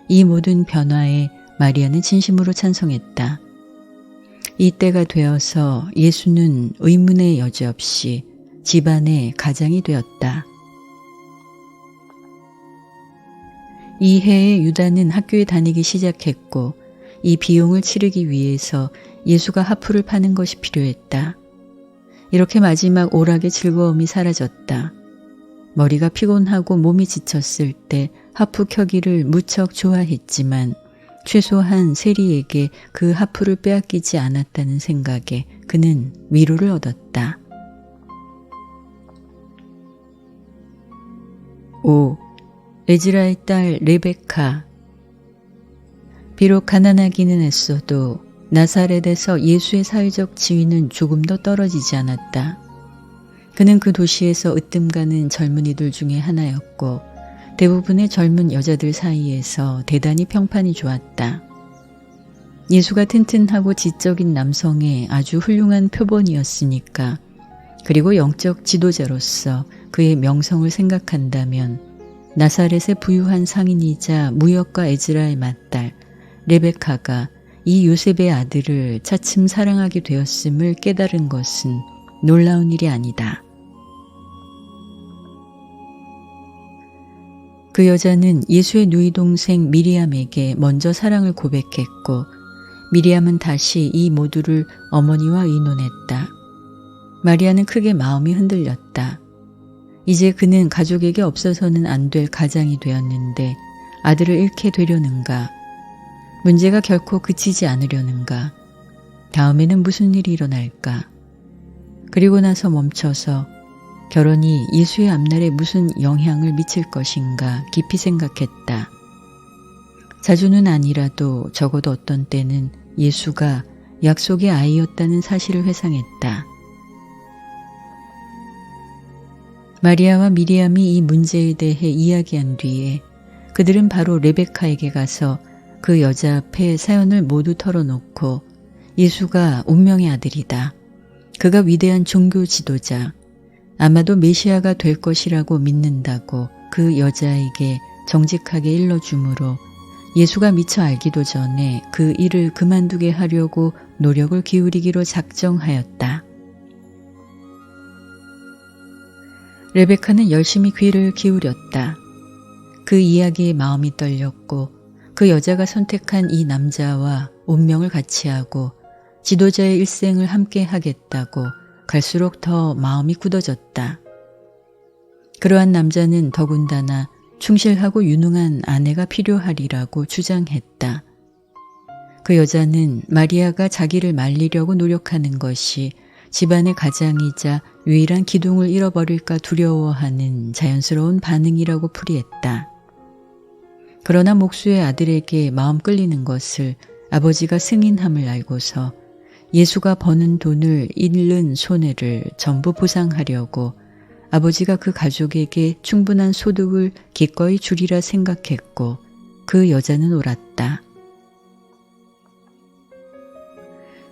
이 모든 변화에 마리아는 진심으로 찬성했다. 이때가 되어서 예수는 의문의 여지없이 집안의 가장이 되었다. 이 해에 유다는 학교에 다니기 시작했고 이 비용을 치르기 위해서 예수가 하프를 파는 것이 필요했다. 이렇게 마지막 오락의 즐거움이 사라졌다. 머리가 피곤하고 몸이 지쳤을 때 하프 켜기를 무척 좋아했지만 최소한 세리에게 그 하프를 빼앗기지 않았다는 생각에 그는 위로를 얻었다. 5. 에즈라의 딸 레베카. 비록 가난하기는 했어도 나사렛에서 예수의 사회적 지위는 조금 더 떨어지지 않았다. 그는 그 도시에서 으뜸가는 젊은이들 중에 하나였고 대부분의 젊은 여자들 사이에서 대단히 평판이 좋았다. 예수가 튼튼하고 지적인 남성의 아주 훌륭한 표본이었으니까 그리고 영적 지도자로서 그의 명성을 생각한다면 나사렛의 부유한 상인이자 무역가 에즈라의 맏딸 레베카가 이 요셉의 아들을 차츰 사랑하게 되었음을 깨달은 것은 놀라운 일이 아니다. 그 여자는 예수의 누이 동생 미리암에게 먼저 사랑을 고백했고 미리암은 다시 이 모두를 어머니와 의논했다. 마리아는 크게 마음이 흔들렸다. 이제 그는 가족에게 없어서는 안 될 가장이 되었는데 아들을 잃게 되려는가? 문제가 결코 그치지 않으려는가? 다음에는 무슨 일이 일어날까? 그리고 나서 멈춰서 결혼이 예수의 앞날에 무슨 영향을 미칠 것인가 깊이 생각했다. 자주는 아니라도 적어도 어떤 때는 예수가 약속의 아이였다는 사실을 회상했다. 마리아와 미리암이 이 문제에 대해 이야기한 뒤에 그들은 바로 레베카에게 가서 그 여자 앞에 사연을 모두 털어놓고 예수가 운명의 아들이다. 그가 위대한 종교 지도자, 아마도 메시아가 될 것이라고 믿는다고 그 여자에게 정직하게 일러주므로 예수가 미처 알기도 전에 그 일을 그만두게 하려고 노력을 기울이기로 작정하였다. 레베카는 열심히 귀를 기울였다. 그 이야기에 마음이 떨렸고 그 여자가 선택한 이 남자와 운명을 같이 하고 지도자의 일생을 함께 하겠다고 갈수록 더 마음이 굳어졌다. 그러한 남자는 더군다나 충실하고 유능한 아내가 필요하리라고 주장했다. 그 여자는 마리아가 자기를 말리려고 노력하는 것이 집안의 가장이자 유일한 기둥을 잃어버릴까 두려워하는 자연스러운 반응이라고 풀이했다. 그러나 목수의 아들에게 마음 끌리는 것을 아버지가 승인함을 알고서 예수가 버는 돈을 잃는 손해를 전부 보상하려고 아버지가 그 가족에게 충분한 소득을 기꺼이 주리라 생각했고 그 여자는 옳았다.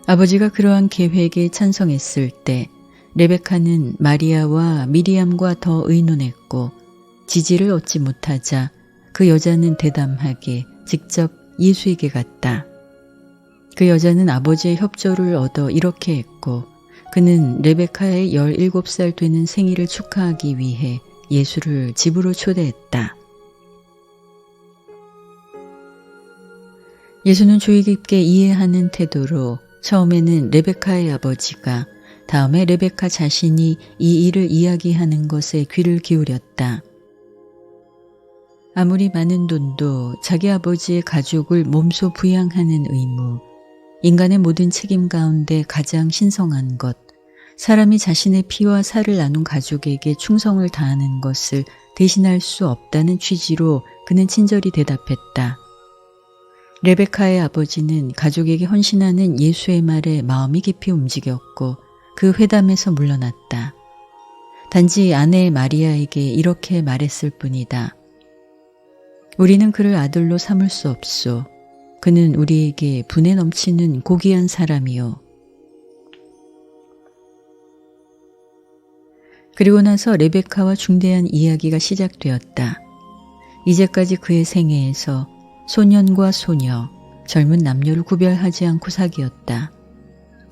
아버지가 그러한 계획에 찬성했을 때 레베카는 마리아와 미리암과 더 의논했고 지지를 얻지 못하자 그 여자는 대담하게 직접 예수에게 갔다. 그 여자는 아버지의 협조를 얻어 이렇게 했고 그는 레베카의 17살 되는 생일을 축하하기 위해 예수를 집으로 초대했다. 예수는 주의 깊게 이해하는 태도로 처음에는 레베카의 아버지가 다음에 레베카 자신이 이 일을 이야기하는 것에 귀를 기울였다. 아무리 많은 돈도 자기 아버지의 가족을 몸소 부양하는 의무, 인간의 모든 책임 가운데 가장 신성한 것, 사람이 자신의 피와 살을 나눈 가족에게 충성을 다하는 것을 대신할 수 없다는 취지로 그는 친절히 대답했다. 레베카의 아버지는 가족에게 헌신하는 예수의 말에 마음이 깊이 움직였고 그 회담에서 물러났다. 단지 아내 마리아에게 이렇게 말했을 뿐이다. 우리는 그를 아들로 삼을 수 없소. 그는 우리에게 분에 넘치는 고귀한 사람이요. 그리고 나서 레베카와 중대한 이야기가 시작되었다. 이제까지 그의 생애에서 소년과 소녀, 젊은 남녀를 구별하지 않고 사귀었다.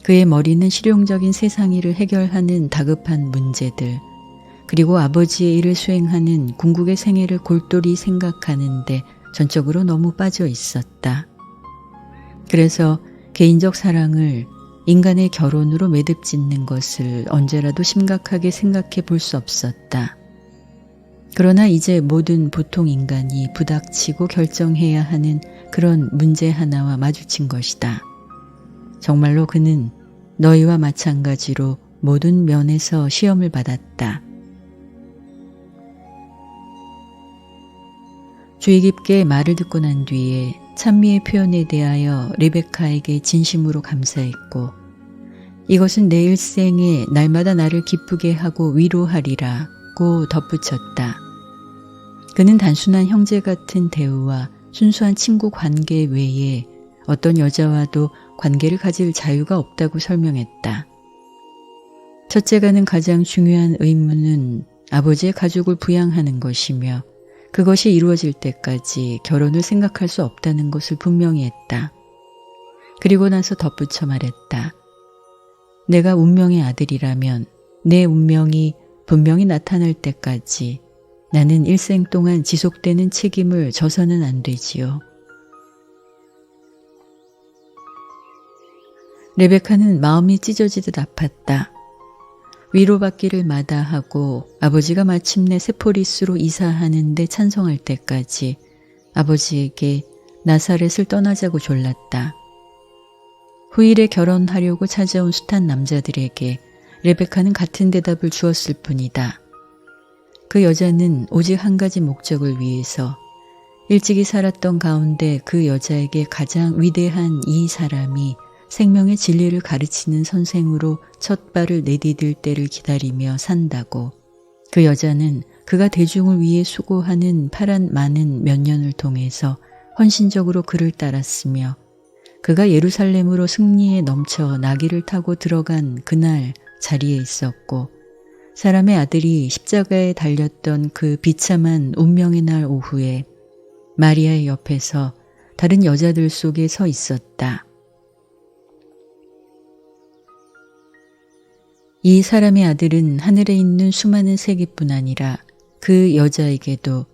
그의 머리는 실용적인 세상 일을 해결하는 다급한 문제들, 그리고 아버지의 일을 수행하는 궁극의 생애를 골똘히 생각하는데 전적으로 너무 빠져 있었다. 그래서 개인적 사랑을 인간의 결혼으로 매듭 짓는 것을 언제라도 심각하게 생각해 볼 수 없었다. 그러나 이제 모든 보통 인간이 부닥치고 결정해야 하는 그런 문제 하나와 마주친 것이다. 정말로 그는 너희와 마찬가지로 모든 면에서 시험을 받았다. 주의 깊게 말을 듣고 난 뒤에 찬미의 표현에 대하여 레베카에게 진심으로 감사했고 이것은 내 일생에 날마다 나를 기쁘게 하고 위로하리라고 덧붙였다. 그는 단순한 형제 같은 대우와 순수한 친구 관계 외에 어떤 여자와도 관계를 가질 자유가 없다고 설명했다. 첫째가는 가장 중요한 의무는 아버지의 가족을 부양하는 것이며 그것이 이루어질 때까지 결혼을 생각할 수 없다는 것을 분명히 했다. 그리고 나서 덧붙여 말했다. 내가 운명의 아들이라면 내 운명이 분명히 나타날 때까지 나는 일생 동안 지속되는 책임을 져서는 안 되지요. 레베카는 마음이 찢어지듯 아팠다. 위로받기를 마다하고 아버지가 마침내 세포리스로 이사하는 데 찬성할 때까지 아버지에게 나사렛을 떠나자고 졸랐다. 후일에 결혼하려고 찾아온 숱한 남자들에게 레베카는 같은 대답을 주었을 뿐이다. 그 여자는 오직 한 가지 목적을 위해서 일찍이 살았던 가운데 그 여자에게 가장 위대한 이 사람이 생명의 진리를 가르치는 선생으로 첫 발을 내디딜 때를 기다리며 산다고. 그 여자는 그가 대중을 위해 수고하는 파란 많은 몇 년을 통해서 헌신적으로 그를 따랐으며 그가 예루살렘으로 승리에 넘쳐 나귀를 타고 들어간 그날 자리에 있었고 사람의 아들이 십자가에 달렸던 그 비참한 운명의 날 오후에 마리아의 옆에서 다른 여자들 속에 서 있었다. 이 사람의 아들은 하늘에 있는 수많은 세계뿐 아니라 그 여자에게도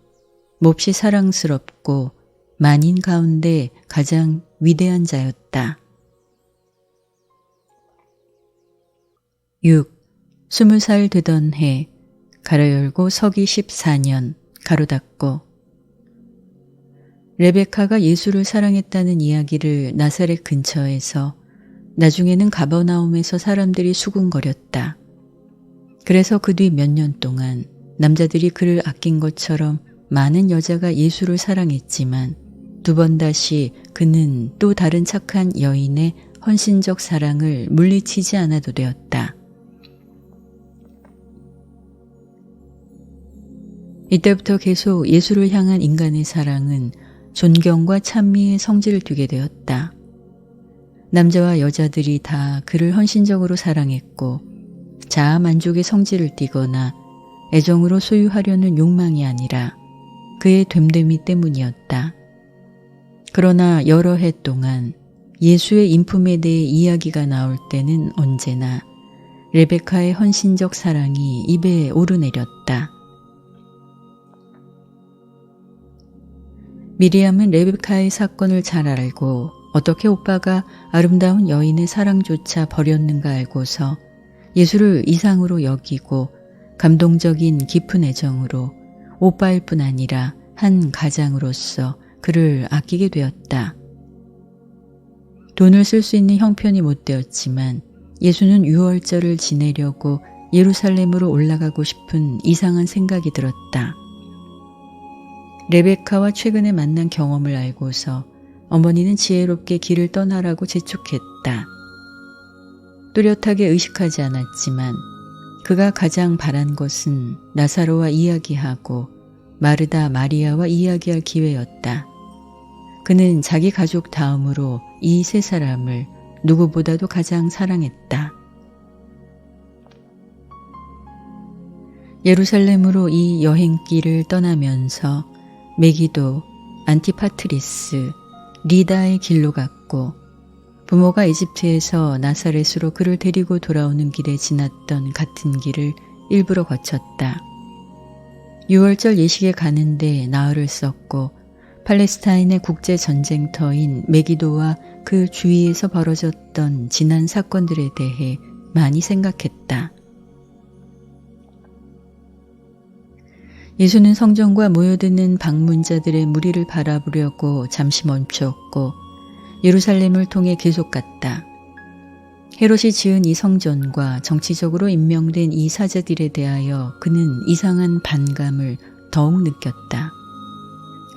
몹시 사랑스럽고 만인 가운데 가장 위대한 자였다. 6. 20살 되던 해 가로 열고 서기 14년 가로 닫고 레베카가 예수를 사랑했다는 이야기를 나사렛 근처에서 나중에는 가버나움에서 사람들이 수군거렸다. 그래서 그 뒤 몇 년 동안 남자들이 그를 아낀 것처럼 많은 여자가 예수를 사랑했지만 두 번 다시 그는 또 다른 착한 여인의 헌신적 사랑을 물리치지 않아도 되었다. 이때부터 계속 예수를 향한 인간의 사랑은 존경과 찬미의 성질을 띠게 되었다. 남자와 여자들이 다 그를 헌신적으로 사랑했고 자아 만족의 성질을 띠거나 애정으로 소유하려는 욕망이 아니라 그의 됨됨이 때문이었다. 그러나 여러 해 동안 예수의 인품에 대해 이야기가 나올 때는 언제나 레베카의 헌신적 사랑이 입에 오르내렸다. 미리암은 레베카의 사건을 잘 알고 어떻게 오빠가 아름다운 여인의 사랑조차 버렸는가 알고서 예수를 이상으로 여기고 감동적인 깊은 애정으로 오빠일 뿐 아니라 한 가장으로서 그를 아끼게 되었다. 돈을 쓸 수 있는 형편이 못 되었지만 예수는 유월절을 지내려고 예루살렘으로 올라가고 싶은 이상한 생각이 들었다. 레베카와 최근에 만난 경험을 알고서 어머니는 지혜롭게 길을 떠나라고 재촉했다. 뚜렷하게 의식하지 않았지만 그가 가장 바란 것은 나사로와 이야기하고 마르다 마리아와 이야기할 기회였다. 그는 자기 가족 다음으로 이 세 사람을 누구보다도 가장 사랑했다. 예루살렘으로 이 여행길을 떠나면서 메기도, 안티파트리스, 리다의 길로 갔고 부모가 이집트에서 나사렛으로 그를 데리고 돌아오는 길에 지났던 같은 길을 일부러 거쳤다. 유월절 예식에 가는데 나흘을 썼고 팔레스타인의 국제전쟁터인 메기도와 그 주위에서 벌어졌던 지난 사건들에 대해 많이 생각했다. 예수는 성전과 모여드는 방문자들의 무리를 바라보려고 잠시 멈추었고 예루살렘을 통해 계속 갔다. 헤롯이 지은 이 성전과 정치적으로 임명된 이 사제들에 대하여 그는 이상한 반감을 더욱 느꼈다.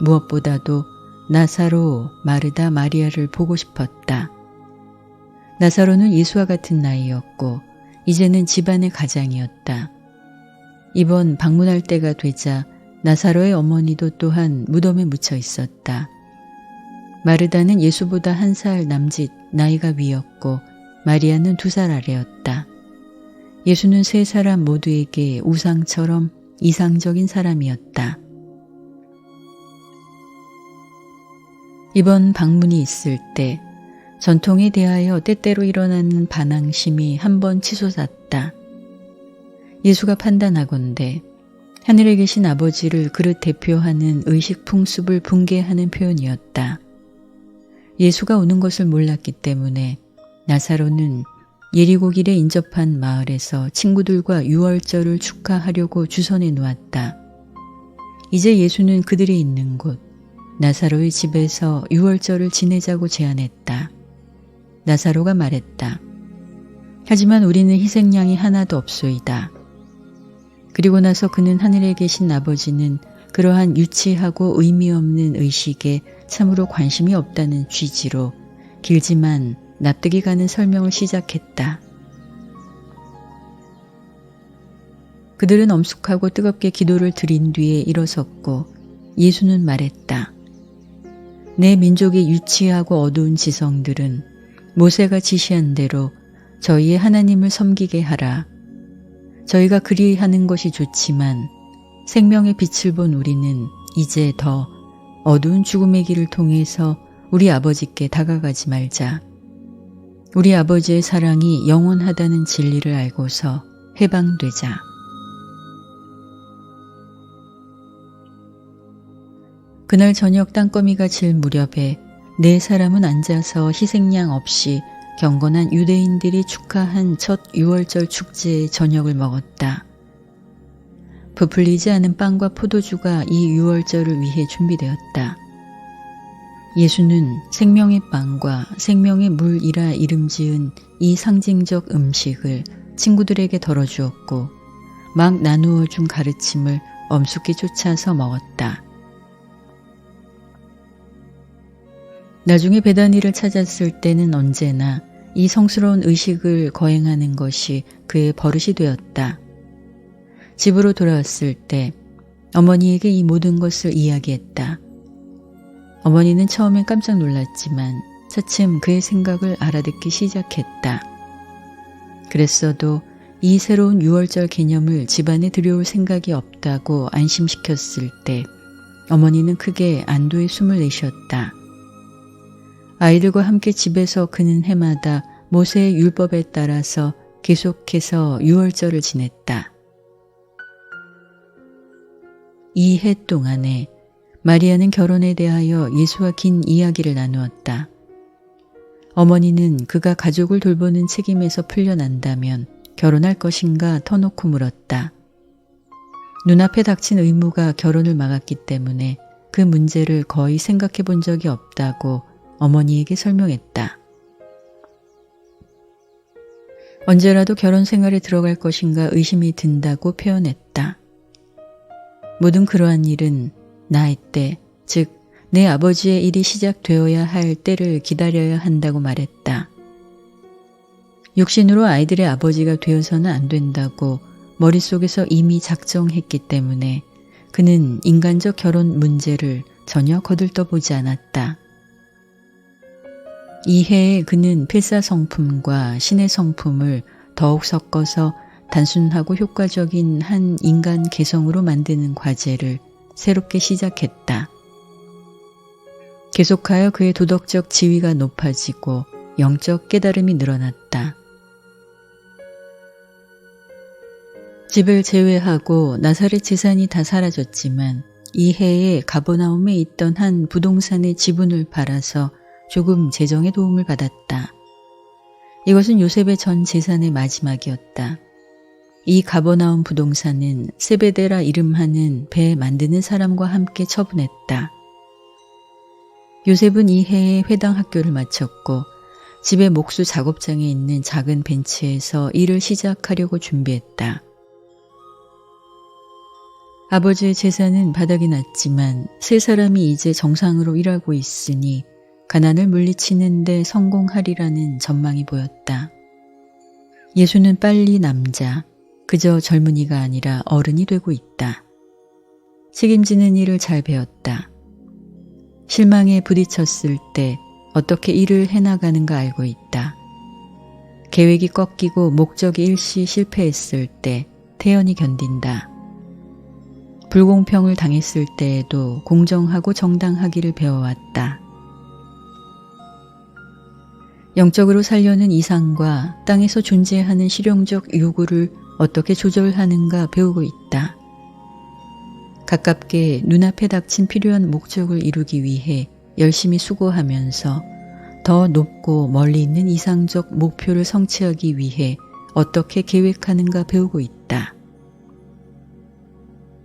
무엇보다도 나사로, 마르다, 마리아를 보고 싶었다. 나사로는 예수와 같은 나이였고 이제는 집안의 가장이었다. 이번 방문할 때가 되자 나사로의 어머니도 또한 무덤에 묻혀 있었다. 마르다는 예수보다 1살 남짓 나이가 위였고 마리아는 2살 아래였다. 예수는 세 사람 모두에게 우상처럼 이상적인 사람이었다. 이번 방문이 있을 때 전통에 대하여 때때로 일어나는 반항심이 한번 치솟았다. 예수가 판단하건대 하늘에 계신 아버지를 그릇 대표하는 의식 풍습을 붕괴하는 표현이었다. 예수가 오는 것을 몰랐기 때문에 나사로는 예리고 길에 인접한 마을에서 친구들과 유월절을 축하하려고 주선해 놓았다. 이제 예수는 그들이 있는 곳 나사로의 집에서 유월절을 지내자고 제안했다. 나사로가 말했다. 하지만 우리는 희생양이 하나도 없소이다. 그리고 나서 그는 하늘에 계신 아버지는 그러한 유치하고 의미 없는 의식에 참으로 관심이 없다는 취지로 길지만 납득이 가는 설명을 시작했다. 그들은 엄숙하고 뜨겁게 기도를 드린 뒤에 일어섰고 예수는 말했다. 내 민족의 유치하고 어두운 지성들은 모세가 지시한 대로 저희의 하나님을 섬기게 하라. 저희가 그리하는 것이 좋지만 생명의 빛을 본 우리는 이제 더 어두운 죽음의 길을 통해서 우리 아버지께 다가가지 말자. 우리 아버지의 사랑이 영원하다는 진리를 알고서 해방되자. 그날 저녁 땅거미가 질 무렵에 4사람은 앉아서 희생양 없이 경건한 유대인들이 축하한 첫 유월절 축제의 저녁을 먹었다. 부풀리지 않은 빵과 포도주가 이 유월절을 위해 준비되었다. 예수는 생명의 빵과 생명의 물이라 이름 지은 이 상징적 음식을 친구들에게 덜어주었고 막 나누어 준 가르침을 엄숙히 쫓아서 먹었다. 나중에 베다니를 찾았을 때는 언제나 이 성스러운 의식을 거행하는 것이 그의 버릇이 되었다. 집으로 돌아왔을 때 어머니에게 이 모든 것을 이야기했다. 어머니는 처음엔 깜짝 놀랐지만 차츰 그의 생각을 알아듣기 시작했다. 그랬어도 이 새로운 유월절 개념을 집안에 들여올 생각이 없다고 안심시켰을 때 어머니는 크게 안도의 숨을 내쉬었다. 아이들과 함께 집에서 그는 해마다 모세의 율법에 따라서 계속해서 유월절을 지냈다. 이 해 동안에 마리아는 결혼에 대하여 예수와 긴 이야기를 나누었다. 어머니는 그가 가족을 돌보는 책임에서 풀려난다면 결혼할 것인가 터놓고 물었다. 눈앞에 닥친 의무가 결혼을 막았기 때문에 그 문제를 거의 생각해 본 적이 없다고 어머니에게 설명했다. 언제라도 결혼 생활에 들어갈 것인가 의심이 든다고 표현했다. 모든 그러한 일은 나의 때, 즉 내 아버지의 일이 시작되어야 할 때를 기다려야 한다고 말했다. 육신으로 아이들의 아버지가 되어서는 안 된다고 머릿속에서 이미 작정했기 때문에 그는 인간적 결혼 문제를 전혀 거들떠보지 않았다. 이 해에 그는 필사성품과 신의 성품을 더욱 섞어서 단순하고 효과적인 한 인간 개성으로 만드는 과제를 새롭게 시작했다. 계속하여 그의 도덕적 지위가 높아지고 영적 깨달음이 늘어났다. 집을 제외하고 나사렛 재산이 다 사라졌지만 이 해에 가버나움에 있던 한 부동산의 지분을 팔아서 조금 재정의 도움을 받았다. 이것은 요셉의 전 재산의 마지막이었다. 이 가버나움 부동산은 세베대라 이름하는 배 만드는 사람과 함께 처분했다. 요셉은 이 해에 회당 학교를 마쳤고 집의 목수 작업장에 있는 작은 벤치에서 일을 시작하려고 준비했다. 아버지의 재산은 바닥이 났지만 세 사람이 이제 정상으로 일하고 있으니 가난을 물리치는 데 성공하리라는 전망이 보였다. 예수는 빨리 남자, 그저 젊은이가 아니라 어른이 되고 있다. 책임지는 일을 잘 배웠다. 실망에 부딪혔을 때 어떻게 일을 해나가는가 알고 있다. 계획이 꺾이고 목적이 일시 실패했을 때 태연히 견딘다. 불공평을 당했을 때에도 공정하고 정당하기를 배워왔다. 영적으로 살려는 이상과 땅에서 존재하는 실용적 요구를 어떻게 조절하는가 배우고 있다. 가깝게 눈앞에 닥친 필요한 목적을 이루기 위해 열심히 수고하면서 더 높고 멀리 있는 이상적 목표를 성취하기 위해 어떻게 계획하는가 배우고 있다.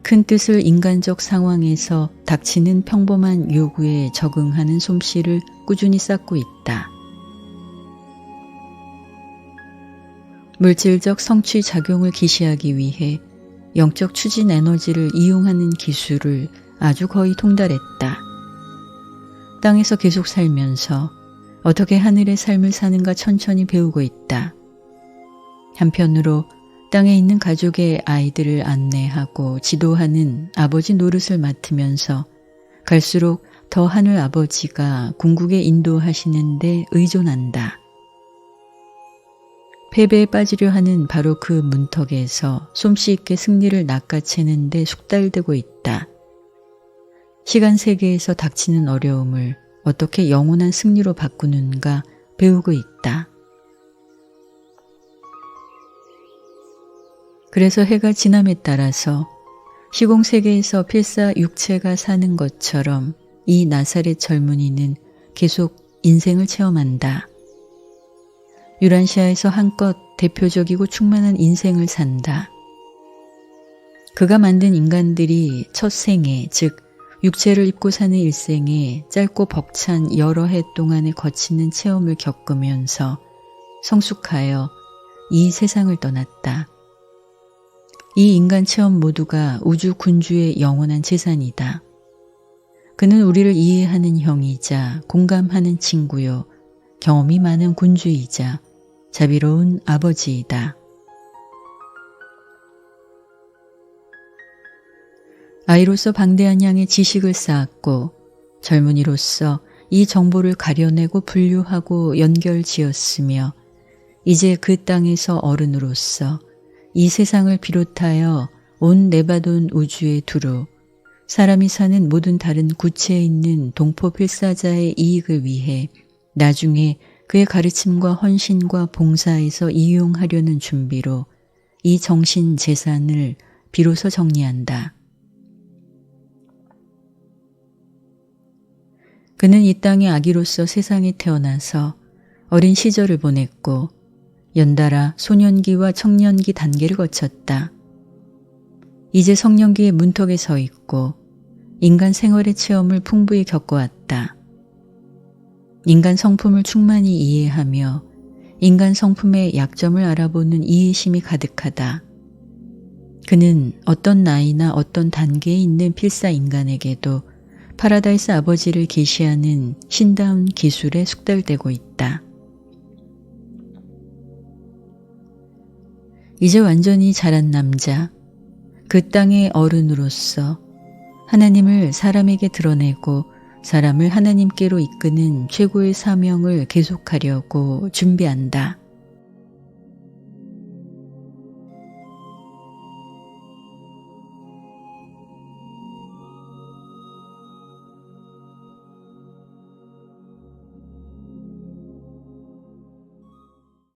큰 뜻을 인간적 상황에서 닥치는 평범한 요구에 적응하는 솜씨를 꾸준히 쌓고 있다. 물질적 성취 작용을 기시하기 위해 영적 추진 에너지를 이용하는 기술을 아주 거의 통달했다. 땅에서 계속 살면서 어떻게 하늘의 삶을 사는가 천천히 배우고 있다. 한편으로 땅에 있는 가족의 아이들을 안내하고 지도하는 아버지 노릇을 맡으면서 갈수록 더 하늘 아버지가 궁극에 인도하시는 데 의존한다. 패배에 빠지려 하는 바로 그 문턱에서 솜씨 있게 승리를 낚아채는 데 숙달되고 있다. 시간 세계에서 닥치는 어려움을 어떻게 영원한 승리로 바꾸는가 배우고 있다. 그래서 해가 지남에 따라서 시공세계에서 필사 육체가 사는 것처럼 이 나사렛 젊은이는 계속 인생을 체험한다. 유란시아에서 한껏 대표적이고 충만한 인생을 산다. 그가 만든 인간들이 첫 생애, 즉 육체를 입고 사는 일생에 짧고 벅찬 여러 해 동안에 거치는 체험을 겪으면서 성숙하여 이 세상을 떠났다. 이 인간 체험 모두가 우주 군주의 영원한 재산이다. 그는 우리를 이해하는 형이자 공감하는 친구요, 경험이 많은 군주이자 자비로운 아버지이다. 아이로서 방대한 양의 지식을 쌓았고 젊은이로서 이 정보를 가려내고 분류하고 연결지었으며 이제 그 땅에서 어른으로서 이 세상을 비롯하여 온 네바돈 우주에 두루 사람이 사는 모든 다른 구체에 있는 동포 필사자의 이익을 위해 나중에 그의 가르침과 헌신과 봉사에서 이용하려는 준비로 이 정신 재산을 비로소 정리한다. 그는 이 땅의 아기로서 세상에 태어나서 어린 시절을 보냈고 연달아 소년기와 청년기 단계를 거쳤다. 이제 성년기의 문턱에 서 있고 인간 생활의 체험을 풍부히 겪어왔다. 인간 성품을 충만히 이해하며 인간 성품의 약점을 알아보는 이해심이 가득하다. 그는 어떤 나이나 어떤 단계에 있는 필사 인간에게도 파라다이스 아버지를 계시하는 신다운 기술에 숙달되고 있다. 이제 완전히 자란 남자, 그 땅의 어른으로서 하나님을 사람에게 드러내고 사람을 하나님께로 이끄는 최고의 사명을 계속하려고 준비한다.